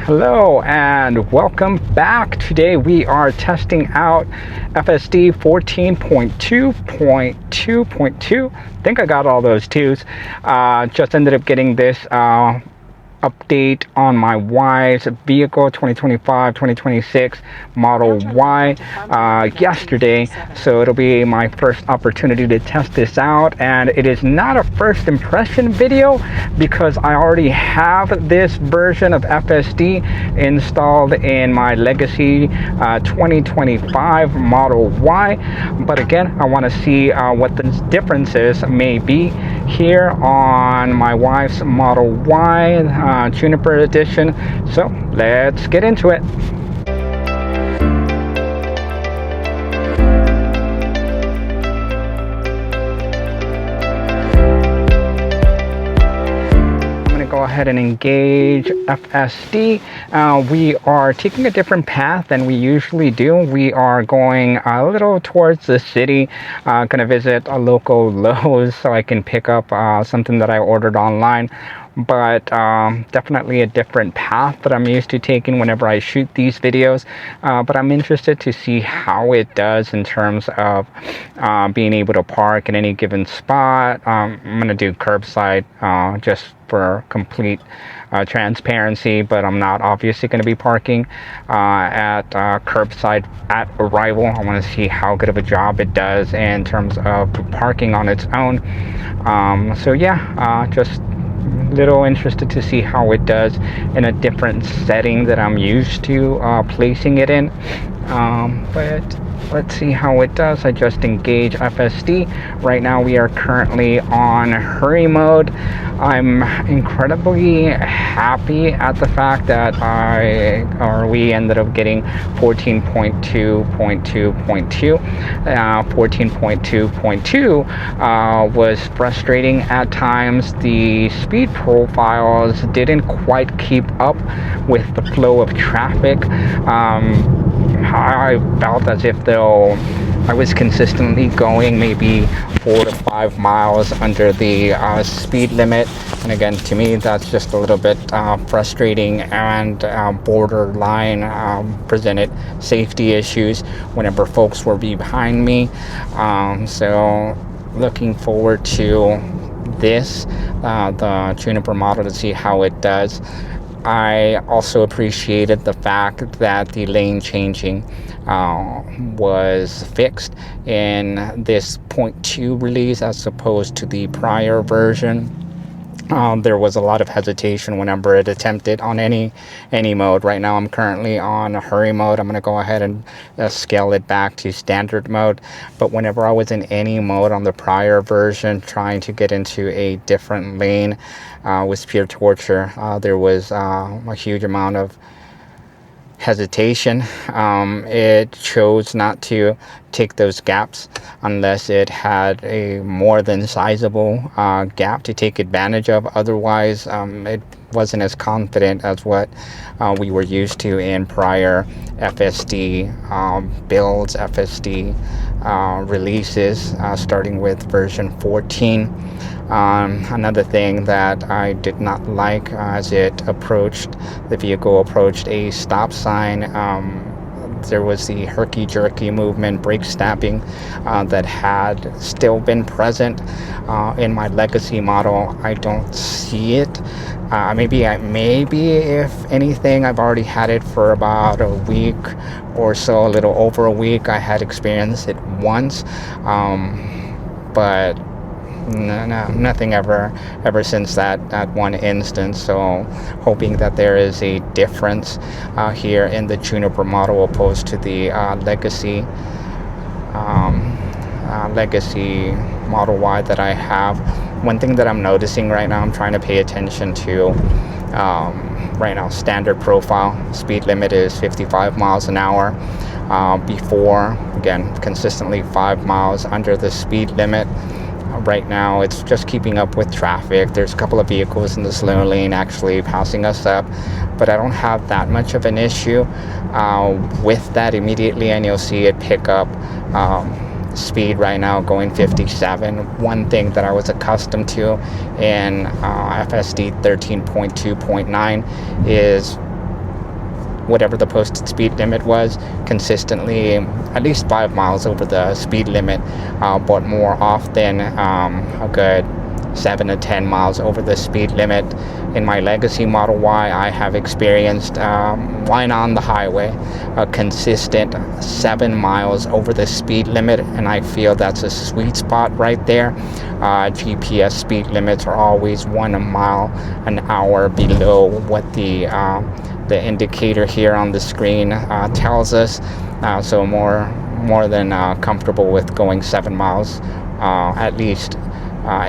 Hello and welcome back. Today we are testing out FSD 14.2.2.2. I think I got all those twos. Just ended up getting this update on my wife's vehicle, 2025-2026 Model Y, yesterday, so it'll be my first opportunity to test this out. And it is not a first impression video because I already have this version of FSD installed in my legacy 2025 Model Y, but again, I want to see what the differences may be here on my wife's Model Y Juniper edition. So let's get into it. Go ahead and engage FSD. We are taking a different path than we usually do. We are going a little towards the city. Gonna visit a local Lowe's so I can pick up something that I ordered online. But definitely a different path that I'm used to taking whenever I shoot these videos. But I'm interested to see how it does in terms of being able to park in any given spot. I'm gonna do curbside just for complete transparency, but I'm not obviously going to be parking at curbside at arrival. I want to see how good of a job it does in terms of parking on its own. So yeah, just little interested to see how it does in a different setting that I'm used to placing it in. But let's see how it does. I just engage FSD. Right now we are currently on hurry mode. I'm incredibly happy at the fact that we ended up getting 14.2.2.2. 14.2.2 was frustrating at times. The speed profiles didn't quite keep up with the flow of traffic. I felt as if though I was consistently going maybe 4 to 5 miles under the speed limit, and again, to me that's just a little bit frustrating and borderline presented safety issues whenever folks were behind me. So looking forward to this, the Juniper model, to see how it does. I also appreciated the fact that the lane changing was fixed in this 0.2 release as opposed to the prior version. There was a lot of hesitation whenever it attempted on any mode. Right now I'm currently on hurry mode. I'm going to go ahead and scale it back to standard mode. But whenever I was in any mode on the prior version trying to get into a different lane was pure torture. There was a huge amount of hesitation. It chose not to take those gaps unless it had a more than sizable gap to take advantage of. Otherwise, it wasn't as confident as what we were used to in prior FSD builds, FSD releases, starting with version 14. Another thing that I did not like as the vehicle approached a stop sign, there was the herky-jerky movement, brake snapping that had still been present in my legacy model. I don't see it. Maybe if anything, I've already had it for about a week or so, a little over a week. I had experienced it once, but nothing ever since that one instance. So hoping that there is a difference here in the Juniper model opposed to the legacy Model Y that I have. One thing that I'm noticing right now, I'm trying to pay attention to right now, standard profile speed limit is 55 miles an hour. Before, again, consistently 5 miles under the speed limit. Right now it's just keeping up with traffic. There's a couple of vehicles in the slow lane actually passing us up, but I don't have that much of an issue with that immediately, and you'll see it pick up speed right now going 57. One thing that I was accustomed to in FSD 13.2.9 is whatever the posted speed limit was, consistently at least 5 miles over the speed limit, but more often a good 7 to 10 miles over the speed limit. In my legacy Model Y, I have experienced, while on the highway, a consistent 7 miles over the speed limit, and I feel that's a sweet spot right there. GPS speed limits are always 1 mile an hour below what the indicator here on the screen tells us. So more than comfortable with going 7 miles, at least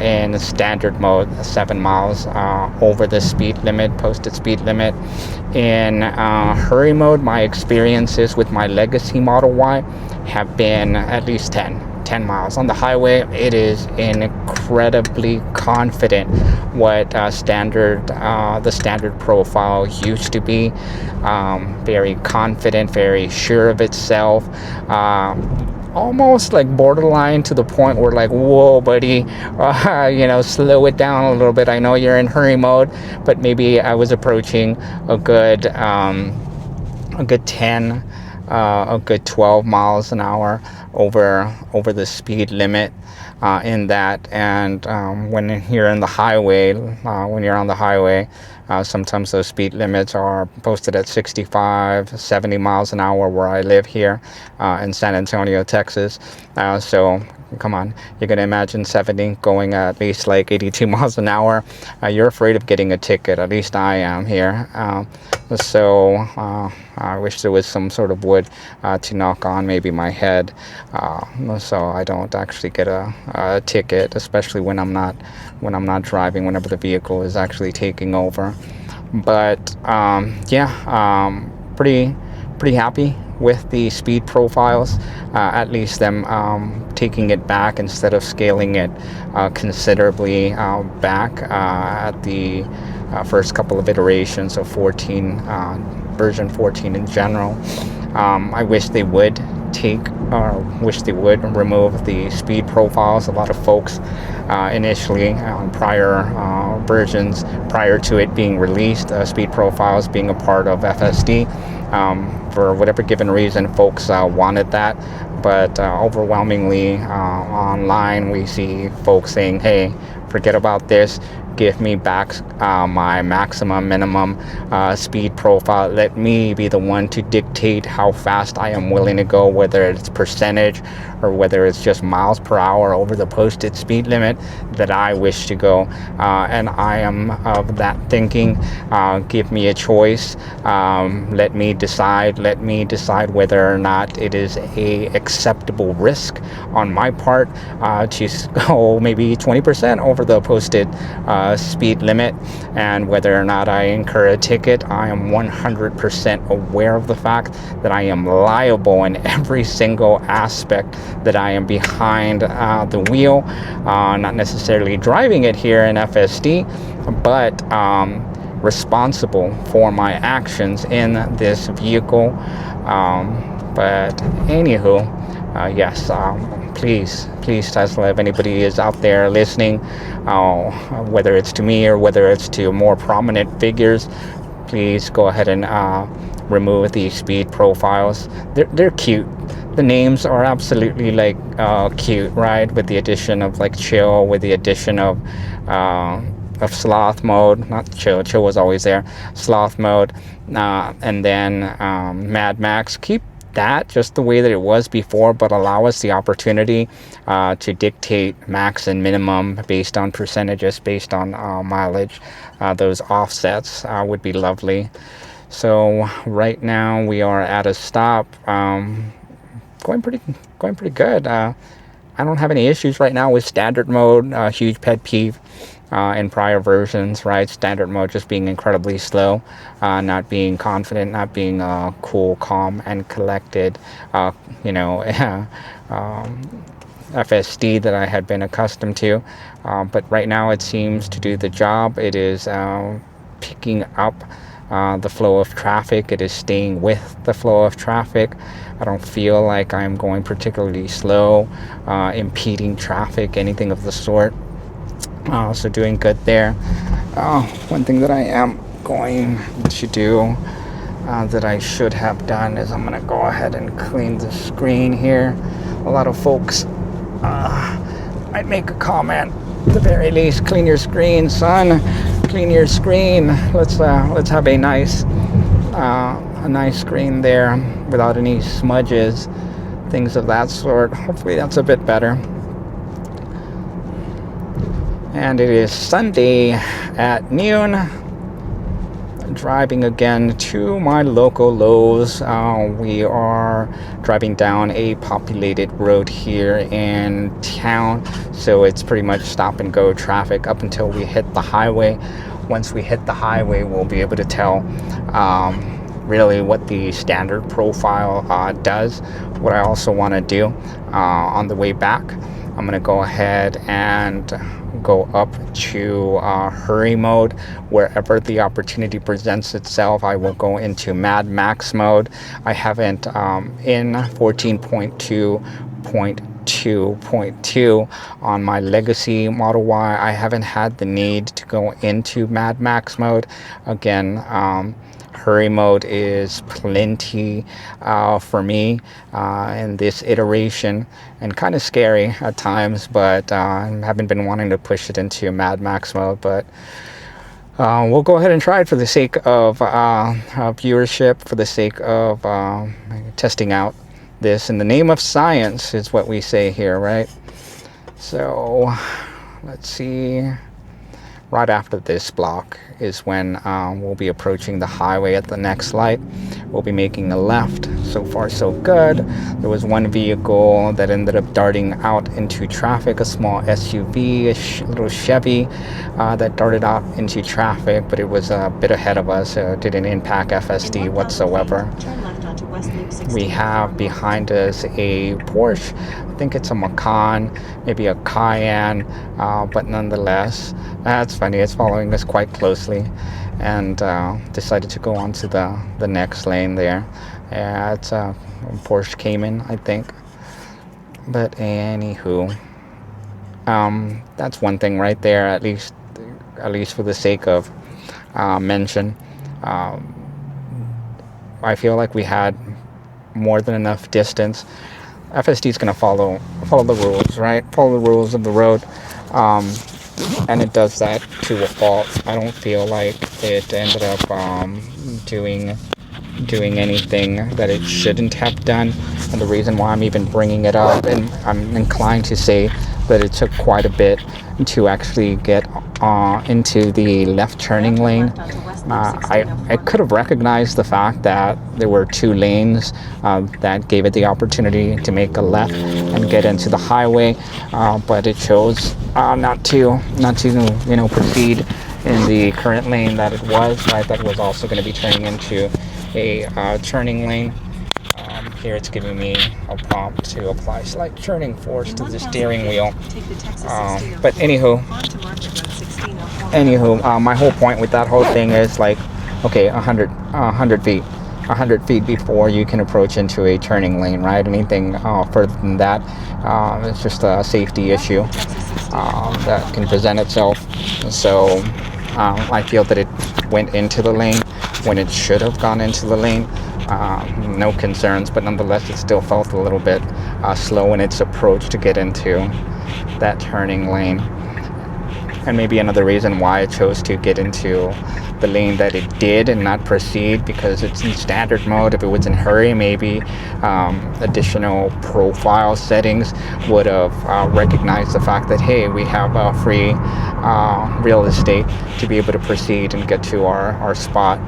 in standard mode, 7 miles over the speed limit, posted speed limit. In hurry mode, my experiences with my legacy Model Y have been at least 10 miles. On the highway, it is incredibly confident what the standard profile used to be. Very confident, very sure of itself. Almost like borderline to the point where like, whoa, buddy, slow it down a little bit. I know you're in hurry mode, but maybe I was approaching a good 10, a good 12 miles an hour over the speed limit in that. And when you're on the highway, sometimes those speed limits are posted at 65, 70 miles an hour where I live here in San Antonio, Texas. So come on, you're going to imagine 70 going at least like 82 miles an hour. You're afraid of getting a ticket. At least I am here. So I wish there was some sort of wood to knock on maybe my head, so I don't actually get a ticket, especially when I'm not driving, whenever the vehicle is actually taking over. But pretty happy with the speed profiles, at least them taking it back instead of scaling it considerably back at the first couple of iterations of version 14 in general. I wish they would remove the speed profiles. A lot of folks initially on prior versions, prior to it being released, speed profiles being a part of FSD, for whatever given reason, folks wanted that. But overwhelmingly online, we see folks saying, hey, forget about this. Give me back my maximum, minimum speed profile. Let me be the one to dictate how fast I am willing to go, whether it's percentage or whether it's just miles per hour over the posted speed limit that I wish to go. And I am of that thinking. Give me a choice. Let me decide whether or not it is a acceptable risk on my part to go maybe 20% over the posted speed limit, and whether or not I incur a ticket. I am 100% aware of the fact that I am liable in every single aspect that I am behind the wheel, not necessarily driving it here in FSD, but responsible for my actions in this vehicle. But anywho, yes, please Tesla, if anybody is out there listening, whether it's to me or whether it's to more prominent figures, please go ahead and remove the speed profiles. They're cute. The names are absolutely like cute, right? With the addition of like chill, with the addition of sloth mode, not chill was always there, sloth mode, and then Mad Max. Keep that just the way that it was before, but allow us the opportunity to dictate max and minimum based on percentages, based on mileage. Those offsets would be lovely. So right now we are at a stop, going pretty good. I don't have any issues right now with standard mode. Huge pet peeve in prior versions, right? Standard mode just being incredibly slow, not being confident, not being cool, calm, and collected. FSD that I had been accustomed to, but right now it seems to do the job. It is picking up the flow of traffic. It is staying with the flow of traffic. I don't feel like I'm going particularly slow, impeding traffic, anything of the sort. So doing good there. One thing that I am going to do that I should have done is I'm gonna go ahead and clean the screen here. A lot of folks might make a comment. At the very least, clean your screen, son. Clean your screen. Let's have a nice screen there without any smudges, things of that sort. Hopefully that's a bit better. And it is Sunday at noon. Driving again to my local Lowe's. We are driving down a populated road here in town, so it's pretty much stop and go traffic up until we hit the highway. Once we hit the highway, we'll be able to tell really what the standard profile does. What I also want to do on the way back, I'm going to go ahead and go up to hurry mode. Wherever the opportunity presents itself, I will go into Mad Max mode. I haven't in 14.2.2.2 on my legacy Model Y, I haven't had the need to go into Mad Max mode. Again, hurry mode is plenty for me in this iteration, and kind of scary at times, but I haven't been wanting to push it into Mad Max mode, but we'll go ahead and try it for the sake of viewership, for the sake of testing out this in the name of science, is what we say here, right? So let's see. Right after this block is when we'll be approaching the highway at the next light. We'll be making a left. So far, so good. There was one vehicle that ended up darting out into traffic, a small SUV, a little Chevy that darted out into traffic, but it was a bit ahead of us. Didn't impact FSD whatsoever. We have behind us a Porsche. I think it's a Macan, maybe a Cayenne, but nonetheless, that's funny. It's following us quite closely, and decided to go on to the next lane there. It's a Porsche Cayman, I think. But anywho, that's one thing right there. At least for the sake of mention, I feel like we had more than enough distance. FSD is going to follow the rules, right? Follow the rules of the road, and it does that to a fault. I don't feel like it ended up doing anything that it shouldn't have done. And the reason why I'm even bringing it up, and I'm inclined to say that it took quite a bit to actually get into the left turning lane. I could have recognized the fact that there were two lanes that gave it the opportunity to make a left and get into the highway, but it chose not to proceed in the current lane that it was, right? That was also going to be turning into a turning lane. Here it's giving me a prompt to apply slight turning force to the steering wheel. But anywho, my whole point with that whole thing is like, okay, 100 feet before you can approach into a turning lane, right? Anything further than that, it's just a safety issue that can present itself. So I feel that it went into the lane when it should have gone into the lane. No concerns, but nonetheless it still felt a little bit slow in its approach to get into that turning lane. And maybe another reason why it chose to get into the lane that it did and not proceed, because it's in standard mode. If it was in hurry, maybe additional profile settings would have recognized the fact that, hey, we have free real estate to be able to proceed and get to our spot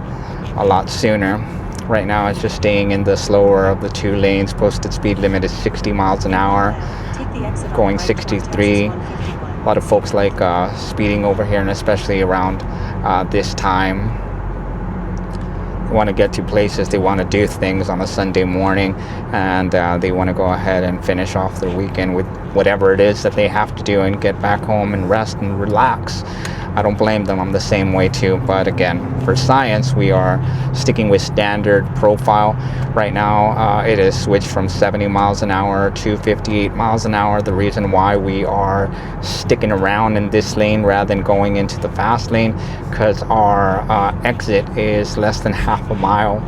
a lot sooner. Right now it's just staying in the slower of the two lanes. Posted speed limit is 60 miles an hour, going 63. A lot of folks like speeding over here, and especially around this time. They want to get to places, they want to do things on a Sunday morning, and they want to go ahead and finish off their weekend with whatever it is that they have to do and get back home and rest and relax. I don't blame them. I'm the same way too. But again, for science, we are sticking with standard profile. Right now, it is switched from 70 miles an hour to 58 miles an hour. The reason why we are sticking around in this lane rather than going into the fast lane, because our exit is less than half a mile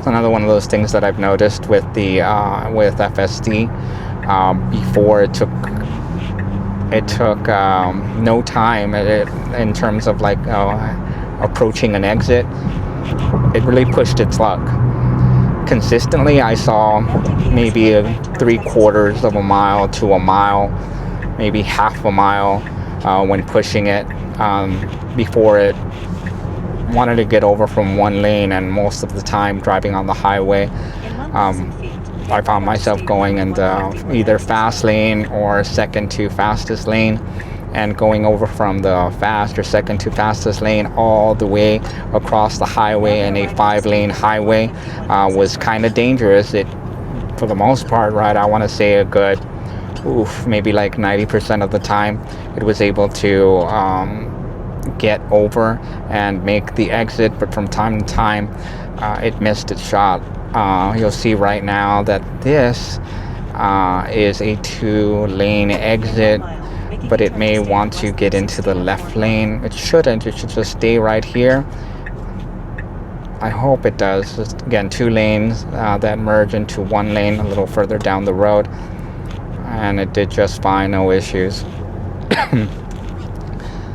It's another one of those things that I've noticed with the with FSD. Before it took no time in terms of like approaching an exit. It really pushed its luck. Consistently, I saw maybe 3/4 of a mile to a mile, maybe half a mile when pushing it before it wanted to get over from one lane. And most of the time driving on the highway, I found myself going in the either fast lane or second to fastest lane, and going over from the fast or second to fastest lane all the way across the highway in a 5-lane highway was kind of dangerous. It, for the most part, right, I want to say a good maybe like 90% of the time it was able to get over and make the exit, but from time to time it missed its shot. You'll see right now that this is a 2-lane exit, but it may want to get into the left lane. It shouldn't. It should just stay right here. I hope it does. Just, again, 2 lanes that merge into 1 lane a little further down the road, and it did just fine, no issues.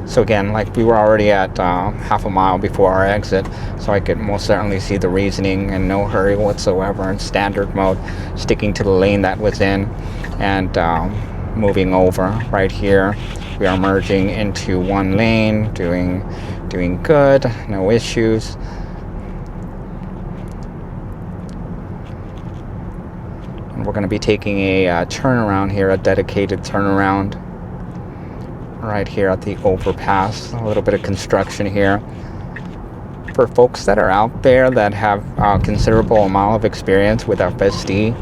So again, like, we were already at half a mile before our exit, so I could most certainly see the reasoning, and no hurry whatsoever, in standard mode, sticking to the lane that was in, and moving over. Right here we are merging into 1 lane, doing good, no issues. And we're going to be taking a turnaround here, a dedicated turnaround right here at the overpass. A little bit of construction here. For folks that are out there that have a considerable amount of experience with FSD,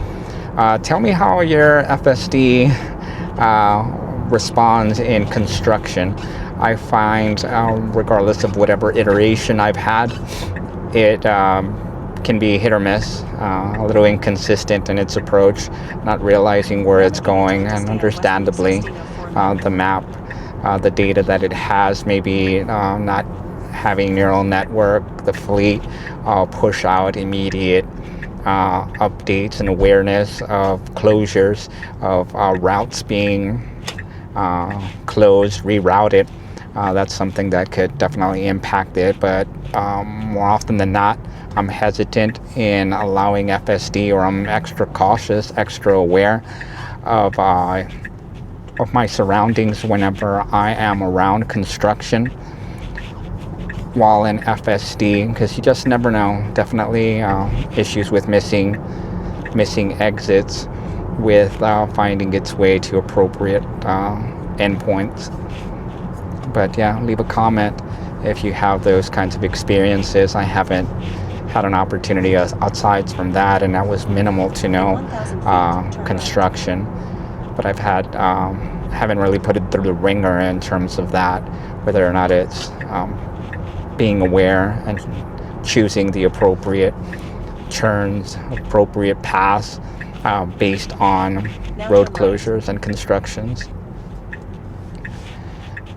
tell me how your FSD responds in construction. I find, regardless of whatever iteration I've had, it can be hit or miss, a little inconsistent in its approach, not realizing where it's going, and understandably the map, the data that it has, maybe not having neural network, the fleet push out immediate updates and awareness of closures, of routes being closed, rerouted. That's something that could definitely impact it, but more often than not, I'm hesitant in allowing FSD, or I'm extra cautious, extra aware of my surroundings whenever I am around construction while in FSD, because you just never know. Definitely issues with missing exits, with finding its way to appropriate endpoints. But yeah, leave a comment if you have those kinds of experiences. I haven't had an opportunity outside from that, and that was minimal to no construction. But I've had haven't really put it through the ringer in terms of that, whether or not it's being aware and choosing the appropriate turns, appropriate paths based on road closures and constructions.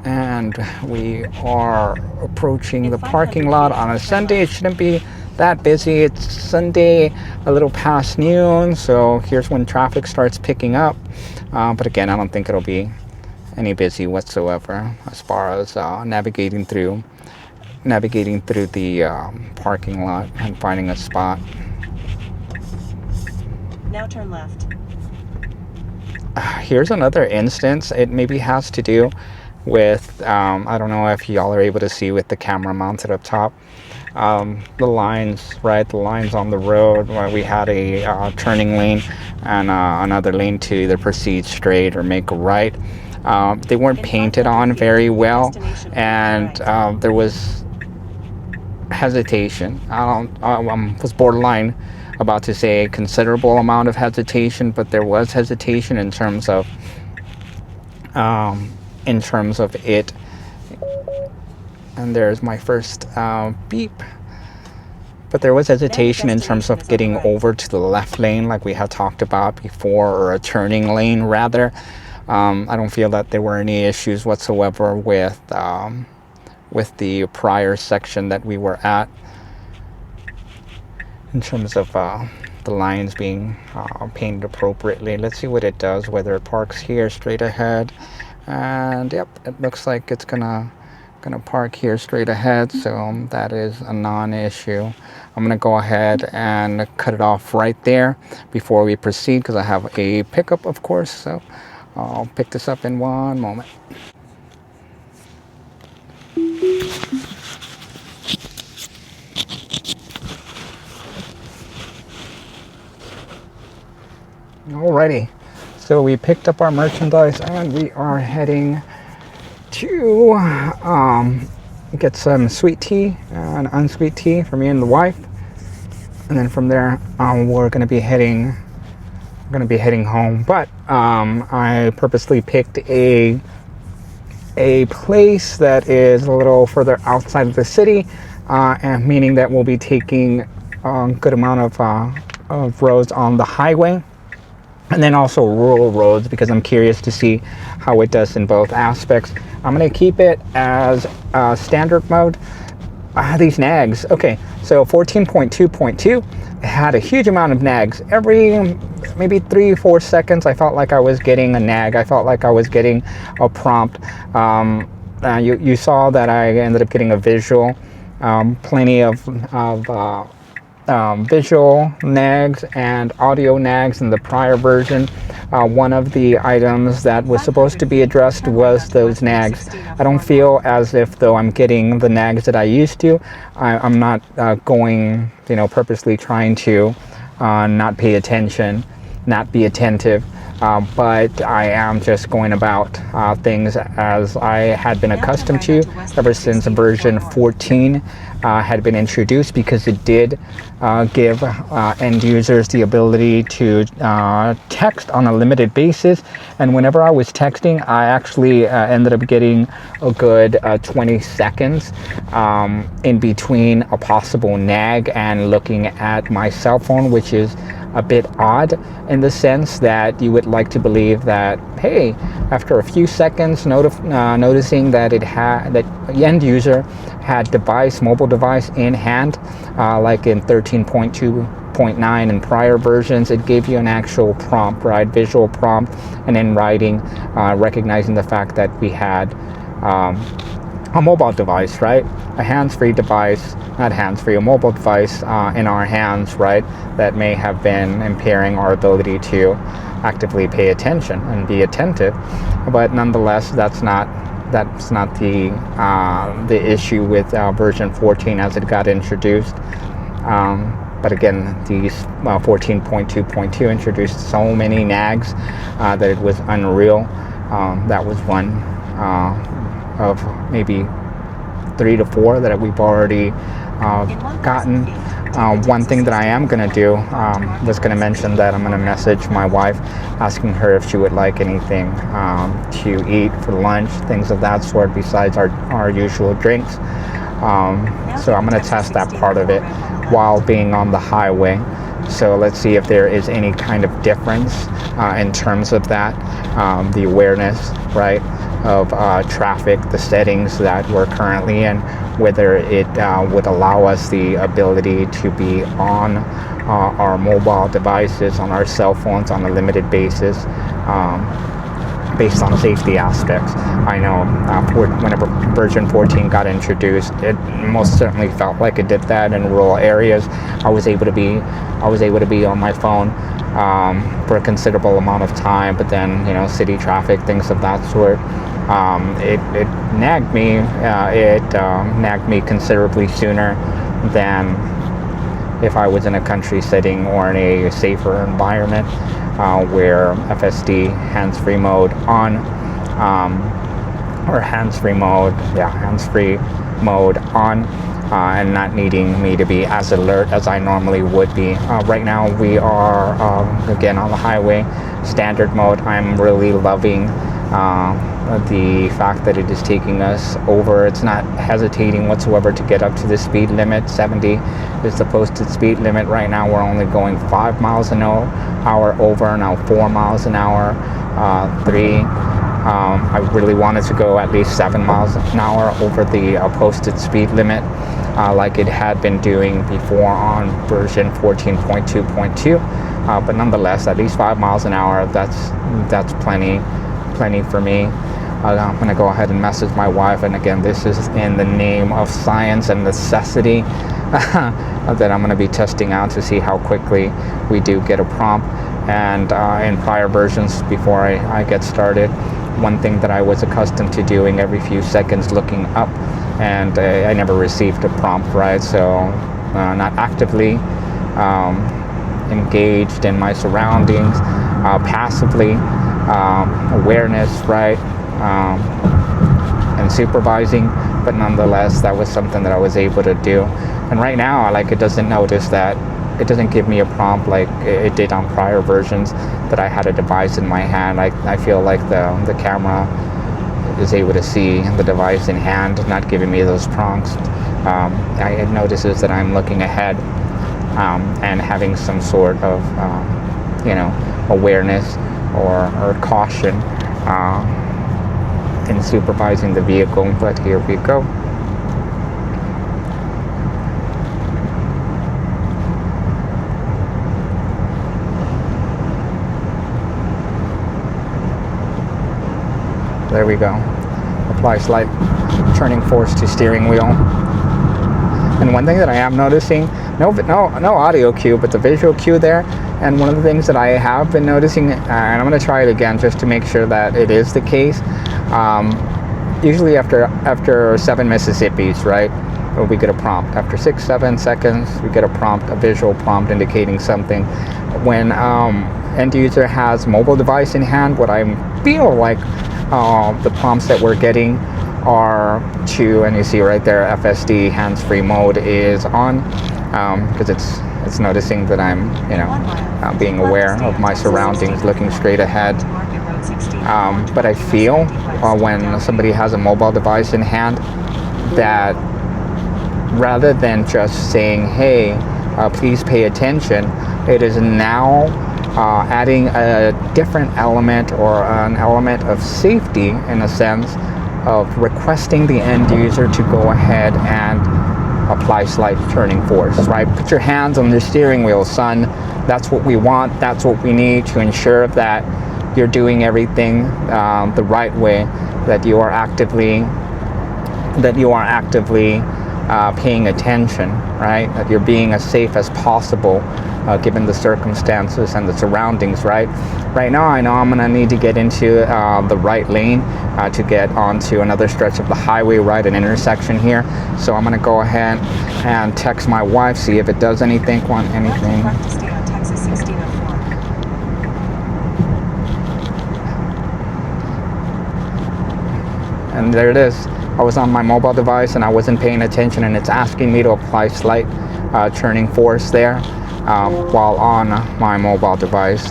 And we are approaching the parking lot on a Sunday. It shouldn't be that busy. It's Sunday, a little past noon, so here's when traffic starts picking up. But again, I don't think it'll be any busy whatsoever as far as navigating through the parking lot and finding a spot. Now turn left. Here's another instance. It maybe has to do with, I don't know if y'all are able to see with the camera mounted up top, the lines, right? The lines on the road where we had a turning lane and another lane to either proceed straight or make a right. They weren't painted on very well, and there was hesitation. I was borderline about to say a considerable amount of hesitation, but there was hesitation in terms of it. And there's my first beep. But there was hesitation in terms of getting over to the left lane, like we had talked about before, or a turning lane rather. I don't feel that there were any issues whatsoever with the prior section that we were at. in terms of the lines being painted appropriately. Let's see what it does, whether it parks here straight ahead. And yep, it looks like it's gonna park here straight ahead, so that is a non-issue. I'm gonna go ahead and cut it off right there before we proceed, because I have a pickup, of course, so I'll pick this up in one moment. Alrighty, so we picked up our merchandise and we are heading to get some sweet tea and unsweet tea for me and the wife, and then from there we're going to be heading home. But I purposely picked a place that is a little further outside of the city, and meaning that we'll be taking a good amount of roads on the highway, and then also rural roads, because I'm curious to see how it does in both aspects. I'm going to keep it as standard mode. These nags. Okay, so 14.2.2 had a huge amount of nags. Every maybe 3-4 seconds, I felt like I was getting a nag. I felt like I was getting a prompt. You saw that I ended up getting a visual. Plenty of visual nags and audio nags in the prior version. One of the items that was supposed to be addressed was those nags. I don't feel as if though I'm getting the nags that I used to. I'm not going, purposely trying to not pay attention, not be attentive. But I am just going about things as I had been accustomed to ever since version 14 had been introduced, because it did give end users the ability to text on a limited basis. And whenever I was texting, I actually ended up getting a good 20 seconds in between a possible nag and looking at my cell phone, which is a bit odd in the sense that you would like to believe that, hey, after a few seconds noticing that that the end user had mobile device in hand, like in 13.2.9 and prior versions, it gave you an actual prompt, right, visual prompt, and in writing, recognizing the fact that we had a mobile device, right? A hands-free device, not hands-free, a mobile device in our hands, right? That may have been impairing our ability to actively pay attention and be attentive. But nonetheless, that's not the issue with version 14 as it got introduced. But again, these 14.2.2 introduced so many nags that it was unreal. That was one of maybe 3 to 4 that we've already gotten. One thing that I am going to do, was going to mention that I'm going to message my wife asking her if she would like anything to eat for lunch, things of that sort, besides our usual drinks. So I'm going to test that part of it while being on the highway. So let's see if there is any kind of difference in terms of that, the awareness, right, of traffic, the settings that we're currently in, whether it would allow us the ability to be on our mobile devices, on our cell phones on a limited basis, based on safety aspects. I know whenever version 14 got introduced, it most certainly felt like it did that in rural areas. I was able to be on my phone for a considerable amount of time, but then city traffic, things of that sort, it nagged me. It nagged me considerably sooner than if I was in a country setting or in a safer environment, where FSD hands-free mode on, or hands-free mode on, and not needing me to be as alert as I normally would be. Right now we are again on the highway, standard mode. I'm really loving the fact that it is taking us over. It's not hesitating whatsoever to get up to the speed limit. 70 is the posted speed limit. Right now we're only going 5 miles an hour over, now 4 miles an hour, 3, I really wanted to go at least 7 miles an hour over the posted speed limit, like it had been doing before on version 14.2.2. But nonetheless, at least 5 miles an hour, that's plenty for me. I'm going to go ahead and message my wife, and again, this is in the name of science and necessity that I'm going to be testing out to see how quickly we do get a prompt. And in prior versions, before I get started, one thing that I was accustomed to doing every few seconds, looking up, and I never received a prompt, right? So not actively engaged in my surroundings, passively, awareness, right? And supervising, but nonetheless, that was something that I was able to do. And right now, like, it doesn't notice that, it doesn't give me a prompt like it did on prior versions that I had a device in my hand. I feel like the camera is able to see the device in hand, not giving me those prompts. It notices that I'm looking ahead and having some sort of awareness or caution in supervising the vehicle. But here we go. There we go. Apply slight turning force to steering wheel. And one thing that I am noticing, no audio cue, but the visual cue there. And one of the things that I have been noticing, and I'm going to try it again just to make sure that it is the case. Usually after 7 Mississippis, right, we get a prompt. After 6-7 seconds, we get a prompt, a visual prompt indicating something. When end user has mobile device in hand, what I feel like the prompts that we're getting are to, and you see right there, FSD hands-free mode is on, because it's noticing that I'm being aware of my surroundings, looking straight ahead. But I feel when somebody has a mobile device in hand, that rather than just saying, hey, please pay attention, it is now adding a different element, or an element of safety, in a sense of requesting the end user to go ahead and apply slight turning force, right? Put your hands on the steering wheel, son. That's what we want. That's what we need to ensure that you're doing everything the right way, that you are actively paying attention, right? That you're being as safe as possible given the circumstances and the surroundings, right? Right now, I know I'm gonna need to get into the right lane to get onto another stretch of the highway, right, an intersection here. So I'm gonna go ahead and text my wife, see if it does anything. And there it is. I was on my mobile device and I wasn't paying attention, and it's asking me to apply slight turning force there while on my mobile device.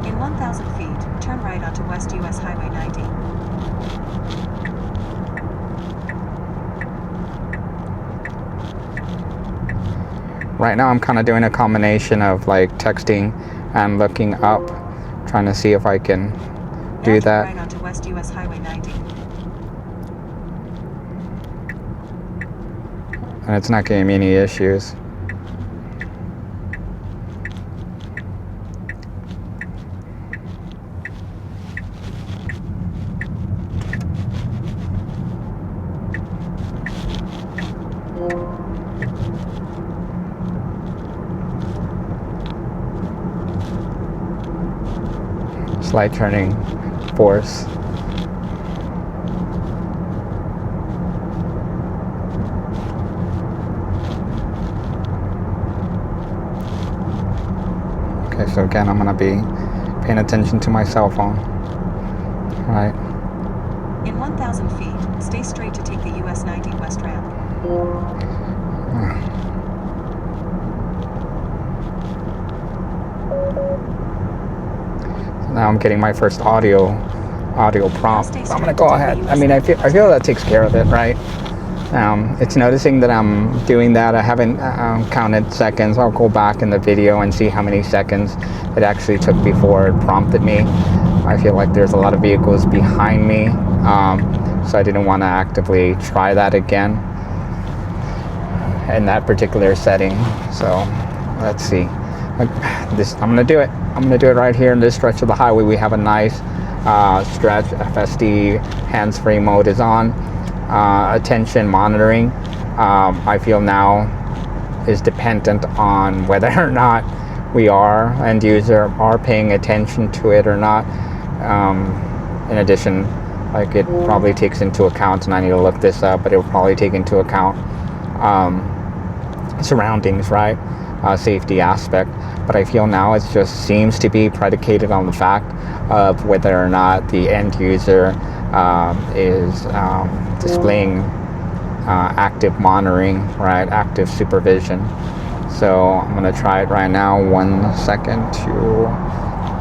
In 1,000 feet, turn right onto West US Highway 90. Right now I'm kind of doing a combination of like texting and looking up, trying to see if I can do that. Right onto West US Highway 90. And it's not giving me any issues. Slight turning force. Okay, so again, I'm going to be paying attention to my cell phone. All right. In 1,000 feet, stay straight to take the US 90 West ramp. Now I'm getting my first audio prompt. I'm gonna go ahead. I mean, I feel that takes care of it, right? It's noticing that I'm doing that. I haven't counted seconds. I'll go back in the video and see how many seconds it actually took before it prompted me. I feel like there's a lot of vehicles behind me, so I didn't want to actively try that again in that particular setting. So let's see. I'm gonna do it. I'm gonna do it right here in this stretch of the highway. We have a nice stretch. FSD hands-free mode is on. Attention monitoring, I feel now, is dependent on whether or not we are, end user, are paying attention to it or not. In addition, like, it probably takes into account, and I need to look this up, but it will probably take into account surroundings, right? Safety aspect. But I feel now it just seems to be predicated on the fact of whether or not the end user is displaying active monitoring, right? Active supervision. So I'm gonna try it right now. 1 second, 2,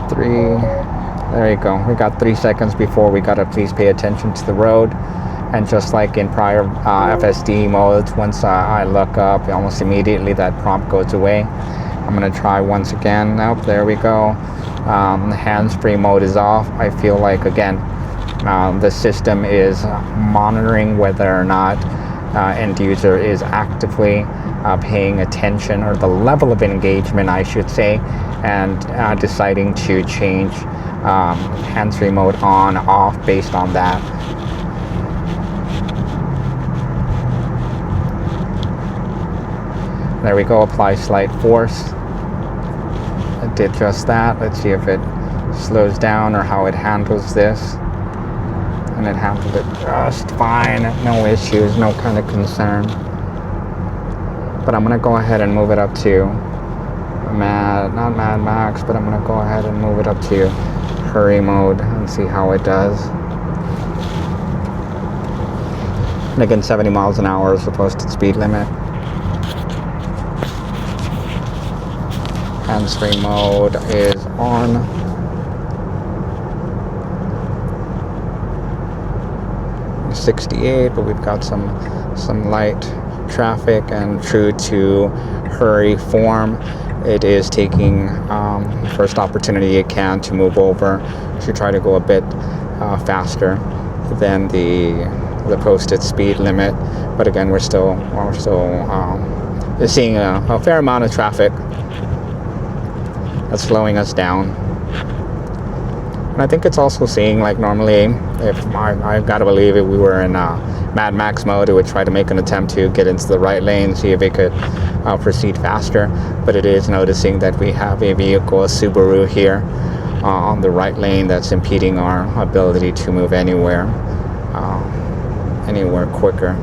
3. There you go. We got 3 seconds before we gotta please pay attention to the road. And just like in prior FSD modes, once I look up, almost immediately that prompt goes away. I'm gonna try once again. Nope, there we go. Hands-free mode is off. I feel like, again, the system is monitoring whether or not end user is actively paying attention, or the level of engagement, I should say, and deciding to change hands-free mode on, off based on that. There we go, apply slight force. It did just that. Let's see if it slows down or how it handles this. And it handled it just fine. No issues, no kind of concern. But I'm gonna go ahead and move it up to not Mad Max, but I'm gonna go ahead and move it up to hurry mode and see how it does. And again, 70 miles an hour is the posted speed limit. Hands-free mode is on. .68, but we've got some light traffic, and true to hurry form, it is taking first opportunity it can to move over to try to go a bit faster than the posted speed limit. But again, we're still seeing a fair amount of traffic that's slowing us down. And I think it's also seeing, like, normally, if I've got to believe if we were in Mad Max mode, it would try to make an attempt to get into the right lane, see if it could proceed faster. But it is noticing that we have a vehicle, a Subaru here, on the right lane that's impeding our ability to move anywhere quicker.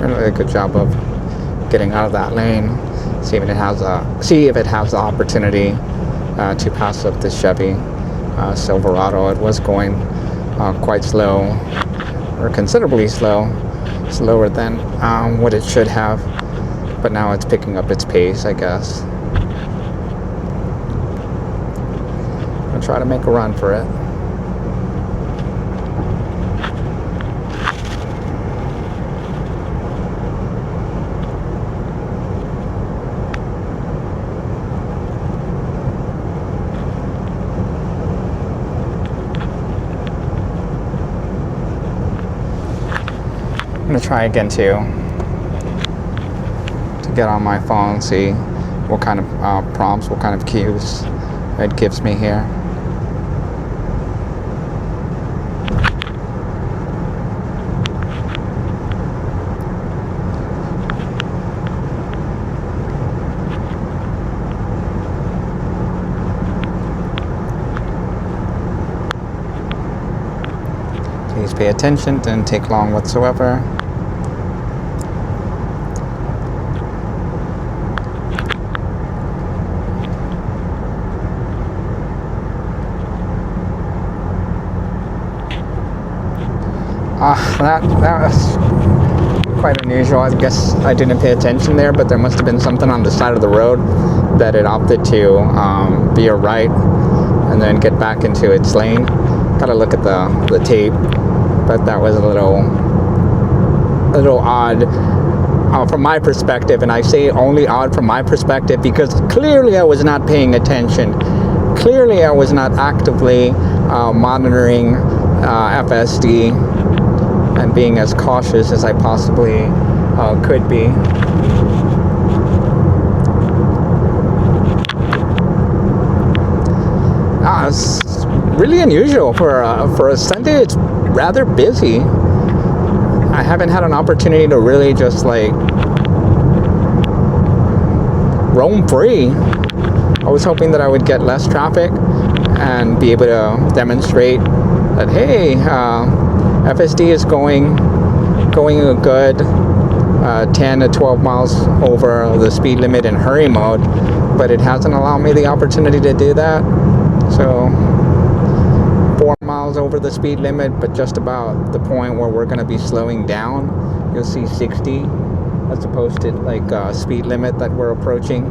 Really a good job of getting out of that lane. See if it has the opportunity to pass up the Chevy Silverado. It was going quite slow, or considerably slower than what it should have, but now it's picking up its pace, I guess. I'll try to make a run for it. I'm gonna try again to get on my phone, see what kind of prompts, what kind of cues it gives me here. Please pay attention, didn't take long whatsoever. That was quite unusual. I guess I didn't pay attention there, but there must have been something on the side of the road that it opted to veer right and then get back into its lane. Gotta look at the tape, but that was a little odd from my perspective, and I say only odd from my perspective because clearly I was not paying attention. Clearly I was not actively monitoring FSD and being as cautious as I possibly could be. It's really unusual for a Sunday. It's rather busy. I haven't had an opportunity to really just like roam free. I was hoping that I would get less traffic and be able to demonstrate that, hey, FSD is going a good 10 to 12 miles over the speed limit in hurry mode, but it hasn't allowed me the opportunity to do that. So 4 miles over the speed limit, but just about the point where we're going to be slowing down. You'll see 60 as opposed to like speed limit that we're approaching.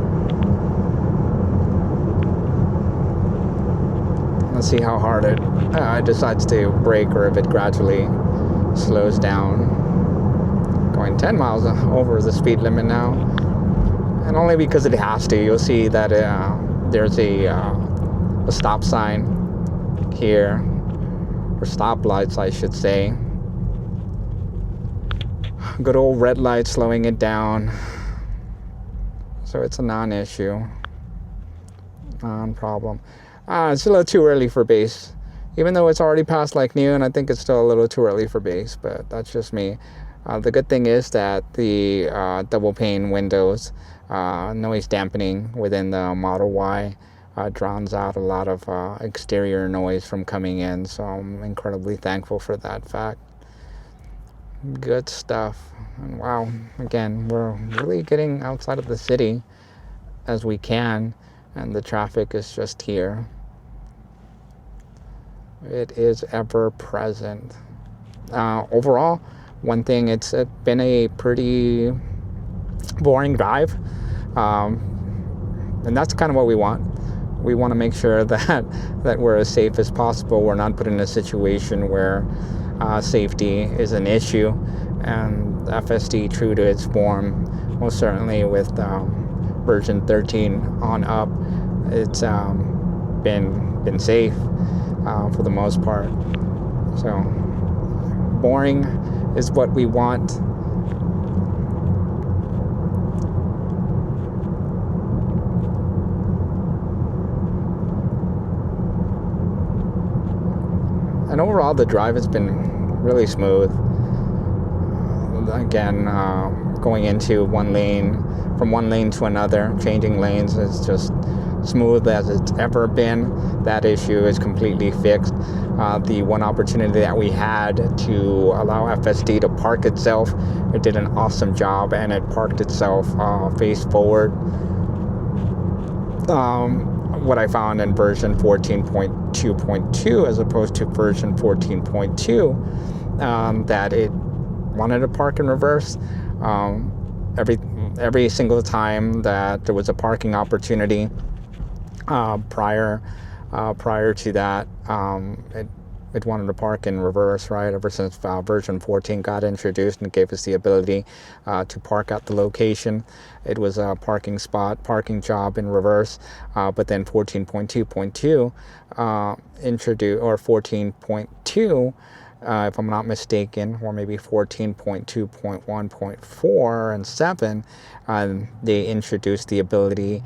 Let's see how hard it decides to brake, or if it gradually slows down. Going 10 miles over the speed limit now, and only because it has to. You'll see that there's a stop sign here, or stoplights I should say. Good old red light slowing it down, so it's a non-issue, non-problem. It's a little too early for base, even though it's already past like noon. I think it's still a little too early for base, but that's just me. The good thing is that the double pane windows, noise dampening within the Model Y drowns out a lot of exterior noise from coming in, so I'm incredibly thankful for that fact. Good stuff. And wow, again, we're really getting outside of the city as we can, and the traffic is just here. It is ever present. Overall, one thing, it's been a pretty boring drive, and that's kind of what we want. We want to make sure that we're as safe as possible. We're not put in a situation where safety is an issue, and FSD, true to its form, most certainly with version 13 on up, it's been safe for the most part. So boring is what we want. And overall, the drive has been really smooth. Again, going into one lane, from one lane to another, changing lanes is just smooth as it's ever been. That issue is completely fixed. The one opportunity that we had to allow FSD to park itself, it did an awesome job, and it parked itself face forward. What I found in version 14.2.2 as opposed to version 14.2, that it wanted to park in reverse. Every single time that there was a parking opportunity prior to that, it wanted to park in reverse, right? Ever since version 14 got introduced and gave us the ability to park at the location, it was a parking job in reverse. But then 14.2.2 introduced, or 14.2, if I'm not mistaken, or maybe 14.2.1.4 and 7, they introduced the ability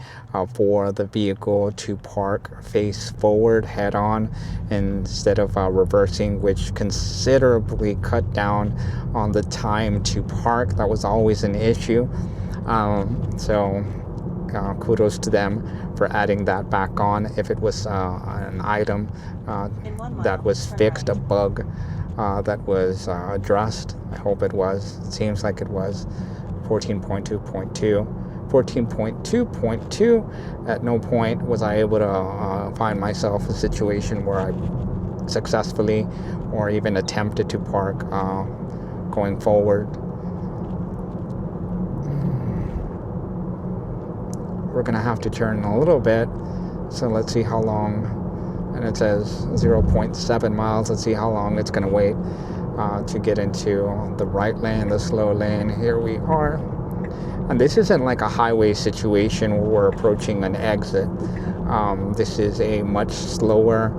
for the vehicle to park face forward head on instead of reversing, which considerably cut down on the time to park. That was always an issue. So kudos to them for adding that back on. If it was an item that was fixed, a bug that was addressed, I hope it was. It seems like it was. 14.2.2. 14.2.2, at no point was I able to find myself a situation where I successfully or even attempted to park going forward. We're gonna have to turn a little bit, so let's see how long. And it says 0.7 miles. Let's see how long it's gonna wait to get into the right lane, the slow lane. Here we are. And this isn't like a highway situation where we're approaching an exit. This is a much slower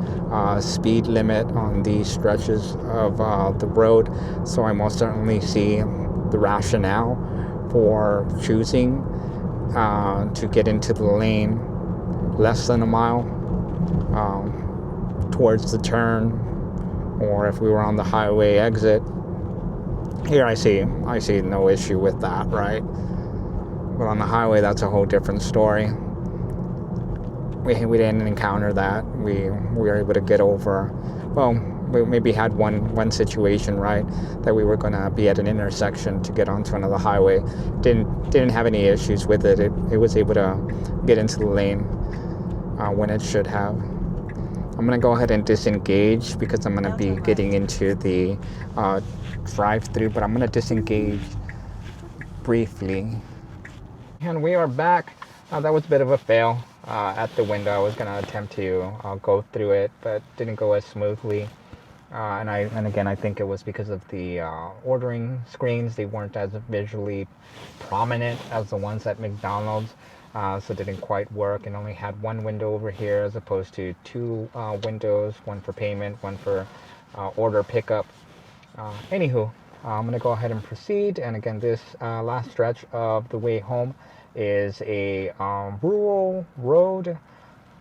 speed limit on these stretches of the road. So I most certainly see the rationale for choosing to get into the lane less than a mile towards the turn, or if we were on the highway exit. Here I see no issue with that, right? But on the highway, that's a whole different story. We didn't encounter that. We were able to get over. Well, we maybe had one situation, right, that we were going to be at an intersection to get onto another highway. Didn't have any issues with it. It was able to get into the lane when it should have. I'm going to go ahead and disengage because I'm going to be getting into the drive-through, but I'm going to disengage briefly. And we are back. That was a bit of a fail at the window. I was going to attempt to go through it, but didn't go as smoothly. And again, I think it was because of the ordering screens. They weren't as visually prominent as the ones at McDonald's. So it didn't quite work, and only had one window over here as opposed to two windows, one for payment, one for order pickup. Anywho, I'm going to go ahead and proceed. And again, this last stretch of the way home is a rural road.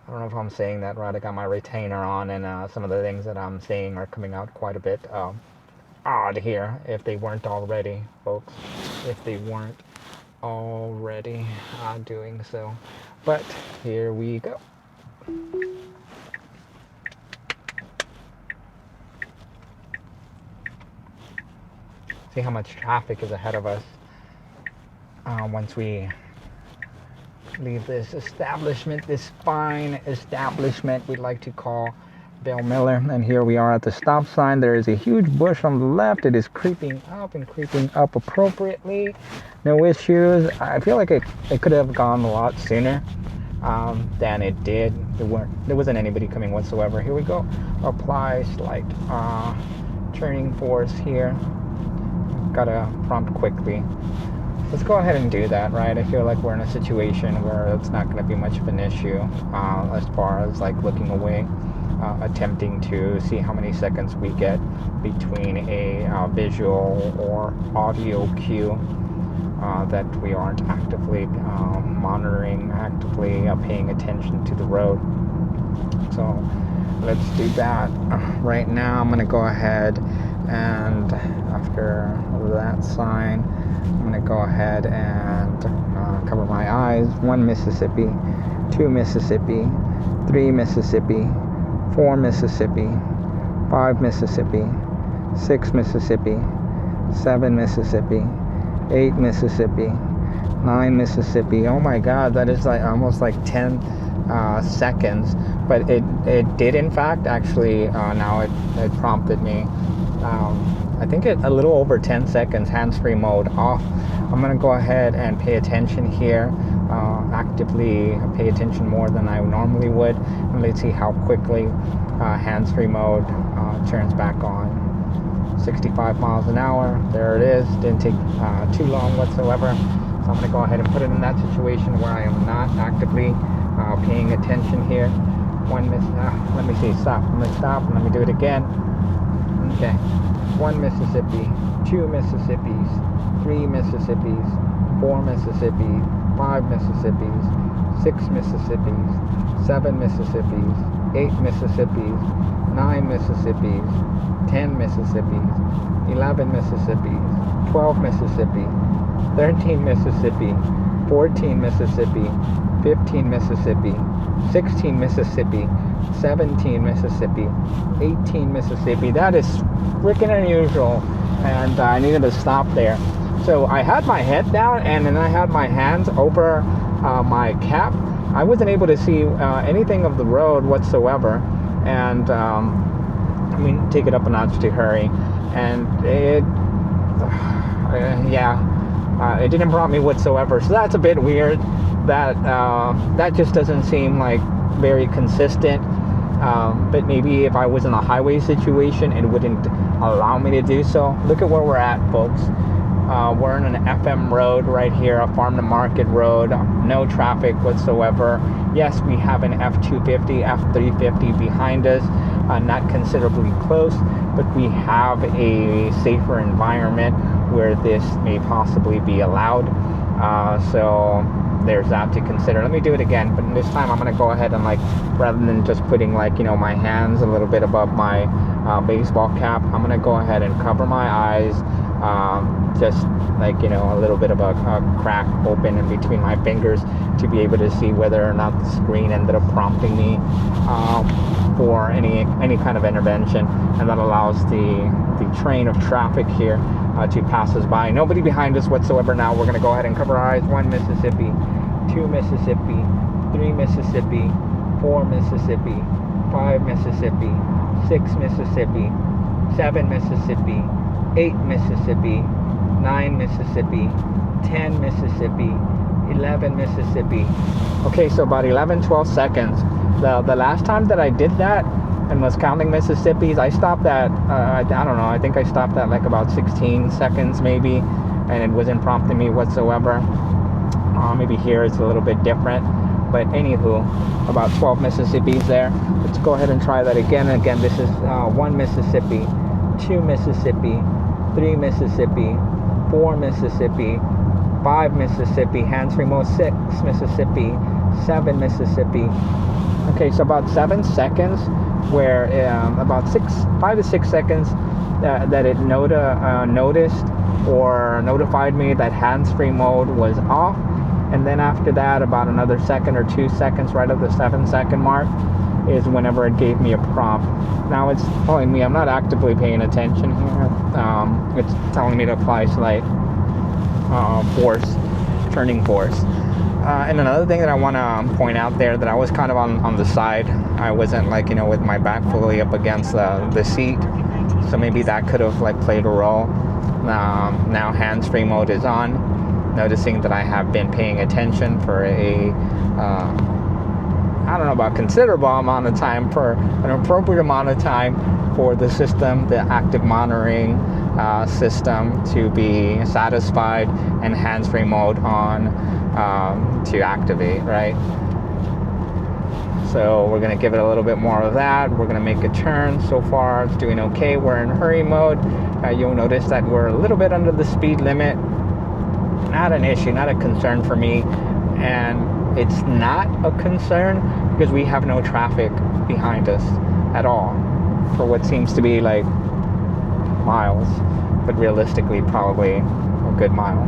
I don't know if I'm saying that right. I got my retainer on, and some of the things that I'm saying are coming out quite a bit odd here, if they weren't already, folks. If they weren't already doing so. But here we go. See how much traffic is ahead of us once we leave this establishment, this fine establishment we like to call Bill Miller. And here we are at the stop sign. There is a huge bush on the left. It is creeping up appropriately. No issues. I feel like it could have gone a lot sooner than it did. There wasn't anybody coming whatsoever. Here we go. Apply slight turning force here. Gotta prompt quickly. Let's go ahead and do that, right? I feel like we're in a situation where it's not going to be much of an issue as far as like looking away, attempting to see how many seconds we get between a visual or audio cue that we aren't actively monitoring, actively paying attention to the road. So let's do that. Right now I'm going to go ahead and after that sign, I'm going to go ahead and cover my eyes. 1 Mississippi, 2 Mississippi, 3 Mississippi, 4 Mississippi, 5 Mississippi, 6 Mississippi, 7 Mississippi, 8 Mississippi, 9 Mississippi. Oh my God, that is like almost like 10 seconds. But it did in fact actually, now it prompted me. I think a little over 10 seconds, hands-free mode off. I'm going to go ahead and pay attention here, actively pay attention more than I normally would. And let's see how quickly hands-free mode turns back on. 65 miles an hour, there it is. Didn't take too long whatsoever. So I'm going to go ahead and put it in that situation where I am not actively paying attention here. Let me see, stop. I'm going to stop and let me do it again. Okay, 1 Mississippi, 2 Mississippis, 3 Mississippis, 4 Mississippi, 5 Mississippis, 6 Mississippis, 7 Mississippis, 8 Mississippis, 9 Mississippis, 10 Mississippis, 11 Mississippis, 12 Mississippi, 13 Mississippi, 14 Mississippi, 15 Mississippi, 16 Mississippi, 17 Mississippi, 18 Mississippi. That is freaking unusual, and I needed to stop there. So I had my head down, and then I had my hands over my cap. I wasn't able to see anything of the road whatsoever, and I mean, take it up a notch to hurry, and it didn't prompt me whatsoever. So that's a bit weird. That just doesn't seem like very consistent. But maybe if I was in a highway situation, it wouldn't allow me to do so. Look at where we're at, folks. We're in an FM road right here, a farm to market road, no traffic whatsoever. Yes, we have an F250, F350 behind us, not considerably close, but we have a safer environment where this may possibly be allowed. So there's that to consider. Let me do it again, but this time I'm going to go ahead and, like, rather than just putting, like, you know, my hands a little bit above my baseball cap, I'm going to go ahead and cover my eyes, just like, you know, a little bit of a crack open in between my fingers to be able to see whether or not the screen ended up prompting me for any kind of intervention, and that allows the train of traffic here to pass us by. Nobody behind us whatsoever. Now we're going to go ahead and cover our eyes. 1 Mississippi, 2 Mississippi, 3 Mississippi, 4 Mississippi, 5 Mississippi, 6 Mississippi, 7 Mississippi, 8 Mississippi, 9 Mississippi, 10 Mississippi, 11 Mississippi. Okay, so about 12 seconds. The last time that I did that and was counting Mississippis, I stopped at, I don't know, I think I stopped at like about 16 seconds maybe, and it wasn't prompting me whatsoever. Maybe here it's a little bit different, but anywho, about 12 Mississippis there. Let's go ahead and try that again. Again, this is 1 Mississippi, 2 Mississippi, 3 Mississippi, 4 Mississippi, 5 Mississippi, hands free mode, 6 Mississippi, 7 Mississippi. Okay, so about 7 seconds, where about 5 to 6 seconds that it noticed or notified me that hands-free mode was off, and then after that, about another second or 2 seconds, right at the 7-second mark, is whenever it gave me a prompt. Now it's telling me I'm not actively paying attention here. It's telling me to apply slight turning force. And another thing that I want to point out there, that I was kind of on the side. I wasn't, like, you know, with my back fully up against the seat. So maybe that could have, like, played a role. Now hands-free mode is on. Noticing that I have been paying attention for I don't know about considerable amount of time, for an appropriate amount of time for the system, the active monitoring system, to be satisfied and hands-free mode on to activate, right? So we're going to give it a little bit more of that. We're going to make a turn. So far it's doing okay. We're in hurry mode. You'll notice that we're a little bit under the speed limit. Not an issue, not a concern for me. And it's not a concern because we have no traffic behind us at all for what seems to be like miles, but realistically probably a good mile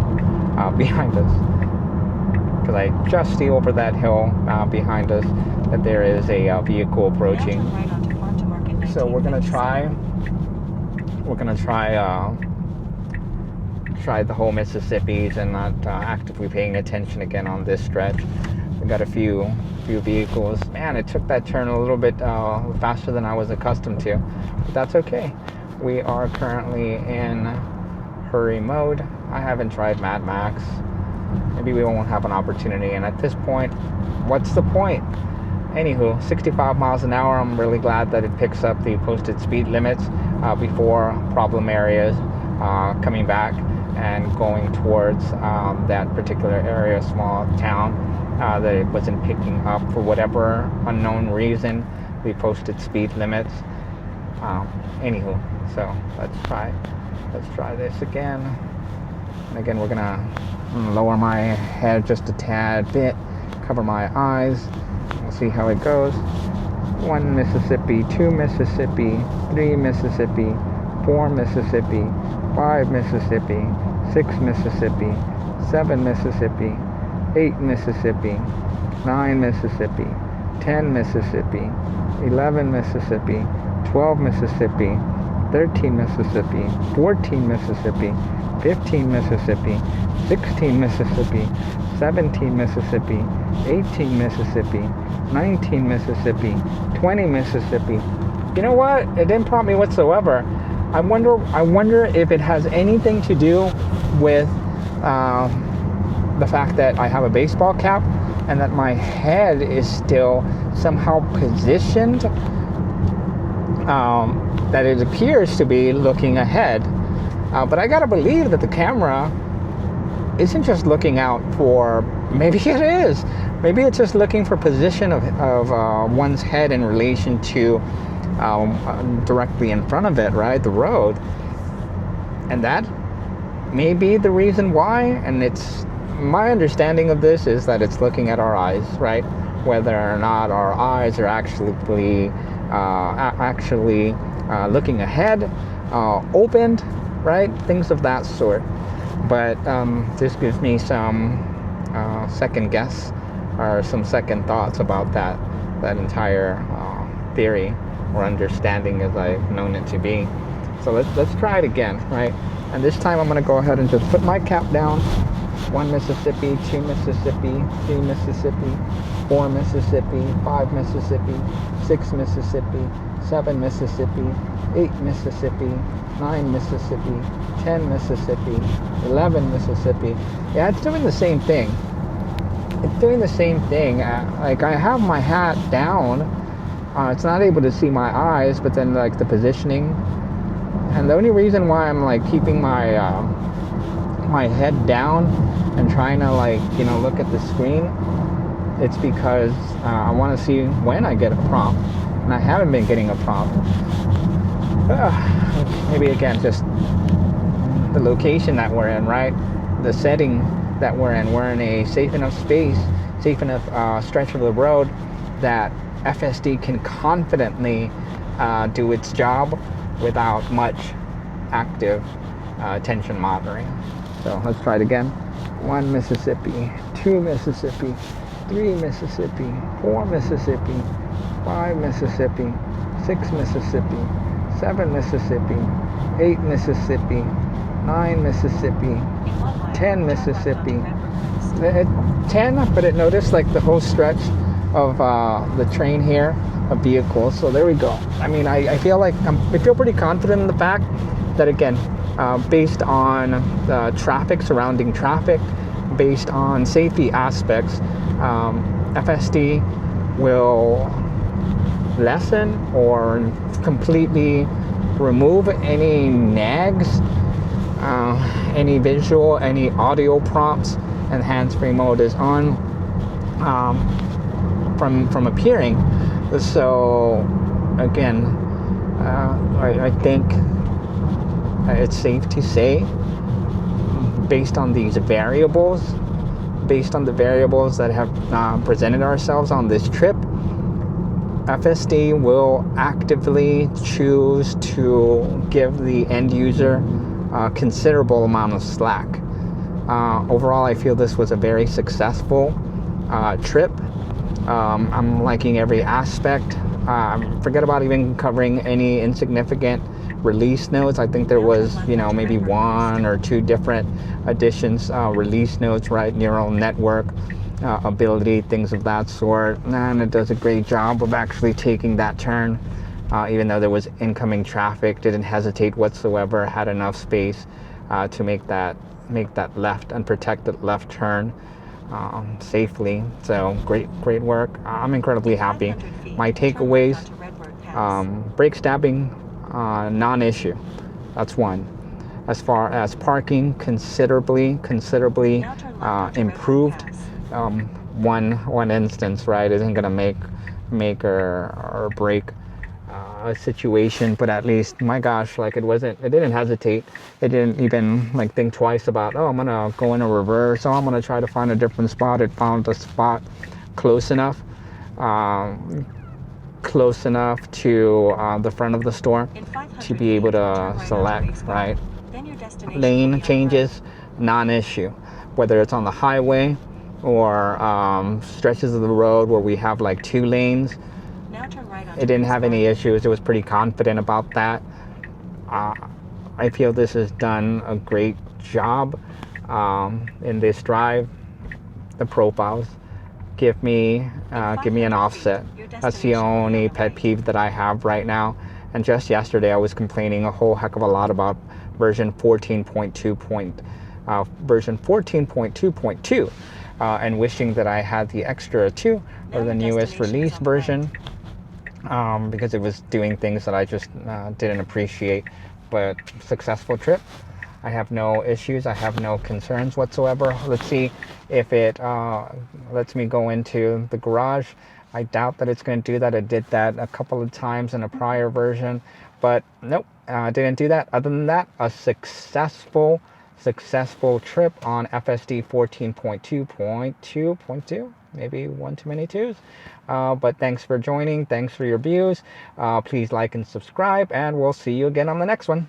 behind us, because I just see over that hill behind us that there is a vehicle approaching. So we're gonna try the whole Mississippi's and not actively paying attention again on this stretch. We got a few vehicles. Man, it took that turn a little bit faster than I was accustomed to, but that's okay. We are currently in hurry mode. I haven't tried Mad Max. Maybe we won't have an opportunity, and at this point, what's the point? Anywho, 65 miles an hour. I'm really glad that it picks up the posted speed limits before problem areas, coming back and going towards that particular area, small town, that it wasn't picking up for whatever unknown reason, the posted speed limits. Anywho, so let's try this again. And again, we're gonna lower my head just a tad bit, cover my eyes. We'll see how it goes. 1 Mississippi, 2 Mississippi, 3 Mississippi, 4 Mississippi, 5 Mississippi, 6 Mississippi, 7 Mississippi, 8 Mississippi, 9 Mississippi, 10 Mississippi, 11 Mississippi, 12 Mississippi, 13 Mississippi, 14 Mississippi, 15 Mississippi, 16 Mississippi, 17 Mississippi, 18 Mississippi, 19 Mississippi, 20 Mississippi. You know what? It didn't prompt me whatsoever. I wonder if it has anything to do with the fact that I have a baseball cap and that my head is still somehow positioned, that it appears to be looking ahead. But I gotta believe that the camera isn't just looking out for, maybe it is. Maybe it's just looking for position of one's head in relation to directly in front of it, right? The road. And that may be the reason why. And it's my understanding of this is that it's looking at our eyes, right? Whether or not our eyes are actually looking ahead, opened, right? Things of that sort. But this gives me some second guess or some second thoughts about that entire theory or understanding as I've known it to be. So let's try it again, right? And this time I'm going to go ahead and just put my cap down. 1 Mississippi, 2 Mississippi, 3 Mississippi, 4 Mississippi, 5 Mississippi, 6 Mississippi, 7 Mississippi, 8 Mississippi, 9 Mississippi, 10 Mississippi, 11 Mississippi. Yeah, it's doing the same thing. It's doing the same thing. Like I have my hat down. It's not able to see my eyes, but then like the positioning. And the only reason why I'm like keeping my my head down and trying to like, you know, look at the screen, it's because I want to see when I get a prompt. And I haven't been getting a prompt. Maybe again, just the location that we're in, right? The setting that we're in. We're in a safe enough space, safe enough stretch of the road that FSD can confidently do its job without much active attention monitoring. So let's try it again. 1 Mississippi, 2 Mississippi, 3 Mississippi, 4 Mississippi, 5 Mississippi, 6 Mississippi, 7 Mississippi, 8 Mississippi, 9 Mississippi, 10 Mississippi. 10, but it noticed like the whole stretch of the train here of vehicles. So there we go. I mean, I feel like I feel pretty confident in the fact that, again, based on traffic, surrounding traffic, based on safety aspects, FSD will lessen or completely remove any nags, any visual, any audio prompts, and hands-free mode is on from appearing. So again, I think it's safe to say, based on these variables, based on the variables that have presented ourselves on this trip, FSD will actively choose to give the end user a considerable amount of slack. Overall, I feel this was a very successful trip. I'm liking every aspect. Forget about even covering any insignificant release notes. I think there was, maybe 1 or 2 different additions, release notes, right? Neural network ability, things of that sort. And it does a great job of actually taking that turn, even though there was incoming traffic. Didn't hesitate whatsoever. Had enough space to make that left, unprotected left turn safely. So great work. I'm incredibly happy. My takeaways: brake stabbing, non-issue. That's one. As far as parking, considerably improved. One instance, right, isn't gonna make or break a situation, but at least, my gosh, like it didn't hesitate. It didn't even like think twice about, I'm gonna go in a reverse, I'm gonna try to find a different spot. It found a spot close enough to the front of the store to be able to select, right? Lane changes, non-issue. Whether it's on the highway or stretches of the road where we have like 2 lanes, it didn't have any issues. It was pretty confident about that. I feel this has done a great job in this drive. The profiles give me an offset. That's the only pet peeve that I have right now. And just yesterday I was complaining a whole heck of a lot about version 14.2.2 and wishing that I had the extra 2 or the newest release version, because it was doing things that I just didn't appreciate. But successful trip. I have no issues. I have no concerns whatsoever. Let's see if it lets me go into the garage. I doubt that it's going to do that. It did that a couple of times in a prior version, but nope, didn't do that. Other than that, a successful trip on FSD 14.2.2.2. Maybe one too many twos. But thanks for joining. Thanks for your views. Please like and subscribe, and we'll see you again on the next one.